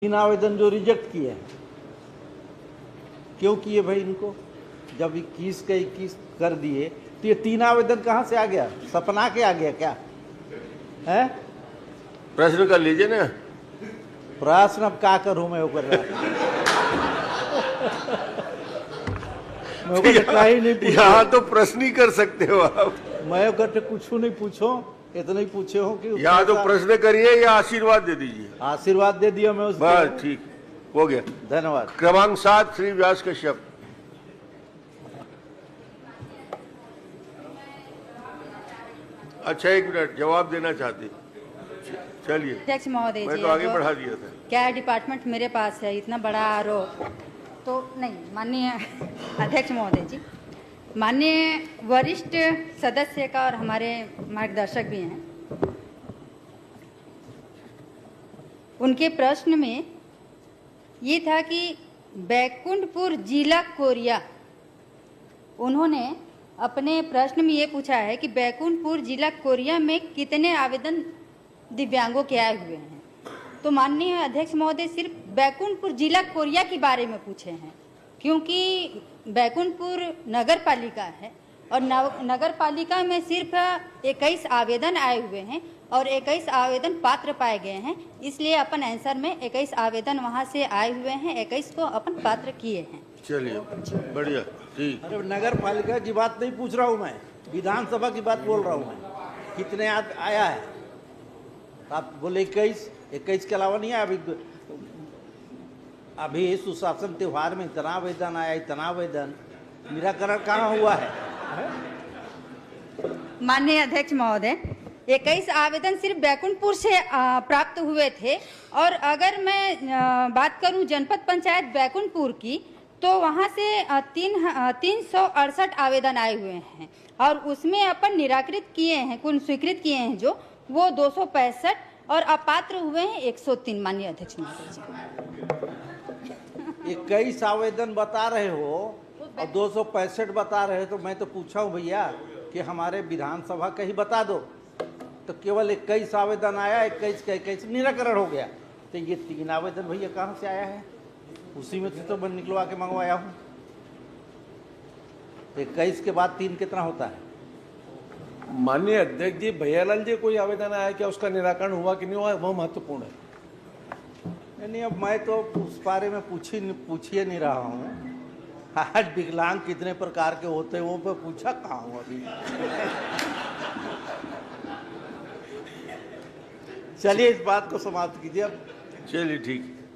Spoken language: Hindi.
तीन आवेदन जो रिजेक्ट किए हैं, क्यों किए भाई इनको? जब 21 के 21 कर दिए तो ये तीन आवेदन कहाँ से आ गया? सपना के आ गया क्या है? प्रश्न कर लीजिए ना। प्रश्न अब क्या करूं मैं ऊपर मैं कहीं नहीं पूछा। यहाँ तो प्रश्न ही कर सकते हो आप। मैं कहते कुछ नहीं पूछो, इतना ही पूछे हो कि यहाँ तो प्रश्न करिए या आशीर्वाद दे दीजिए। आशीर्वाद दे दिया मैं उसको। बस ठीक हो गया। धन्यवाद। क्रमांक 7 श्री व्यास कश्यप। अच्छा, 1 मिनट, जवाब देना चाहती। चलिए। अध्यक्ष महोदय जी, मैं तो आगे बढ़ा दिया था। क्या डिपार्टमेंट मेरे पास है, इतना बड़ा आरोप तो नहीं। माननीय अध्यक्ष महोदय जी, माननीय वरिष्ठ सदस्य का और हमारे मार्गदर्शक भी हैं, उनके प्रश्न में ये था कि बैकुंठपुर जिला कोरिया, उन्होंने अपने प्रश्न में ये पूछा है कि बैकुंठपुर जिला कोरिया में कितने आवेदन दिव्यांगों के आए हुए हैं। तो माननीय अध्यक्ष महोदय सिर्फ बैकुंठपुर जिला कोरिया के बारे में पूछे हैं, क्योंकि बैकुंठपुर नगर पालिका है और नगर पालिका में सिर्फ 21 आवेदन आए हुए हैं और 21 आवेदन पात्र पाए गए हैं। इसलिए अपन आंसर में 21 आवेदन वहां से आए हुए हैं, 21 को अपन पात्र किए हैं। चलिए, बढ़िया, ठीक। अरे नगर पालिका की बात नहीं पूछ रहा हूँ मैं, विधानसभा की बात बोल रहा हूँ मैं। कितने आया है? आप बोले 21 के अलावा नहीं आया। अभी सुशासन त्योहार में इतना आवेदन आया, इतना आवेदन, निराकरण कहाँ हुआ है? माननीय अध्यक्ष महोदय, 21 आवेदन सिर्फ बैकुंठपुर से प्राप्त हुए थे और अगर मैं बात करूं जनपद पंचायत बैकुंठपुर की, तो वहां से 368 आवेदन आए हुए हैं और उसमें अपन निराकृत किए हैं, कुल स्वीकृत किए हैं जो वो 265 और अपात्र हुए हैं 103। माननीय अध्यक्ष महोदय जी, 21 आवेदन बता रहे हो और 265 बता रहे हो, तो मैं तो पूछा हूँ भैया कि हमारे विधानसभा का ही बता दो। तो केवल 21 आवेदन आया, 21 का 21 निराकरण हो गया। तो ये 3 आवेदन भैया कहाँ से आया है? उसी में से तो मैं निकलवा के मंगवाया हूँ। 21 के बाद 3 कितना होता है? माननीय अध्यक्ष जी, भैयालाल जी कोई आवेदन आया क्या, उसका निराकरण हुआ कि नहीं हुआ, वो महत्वपूर्ण है। नहीं, अब मैं तो उस बारे में पूछिए नहीं रहा हूँ। आज विकलांग कितने प्रकार के होते हैं वो मैं पूछा कहाँ हूँ अभी। चलिए इस बात को समाप्त कीजिए अब। चलिए, ठीक।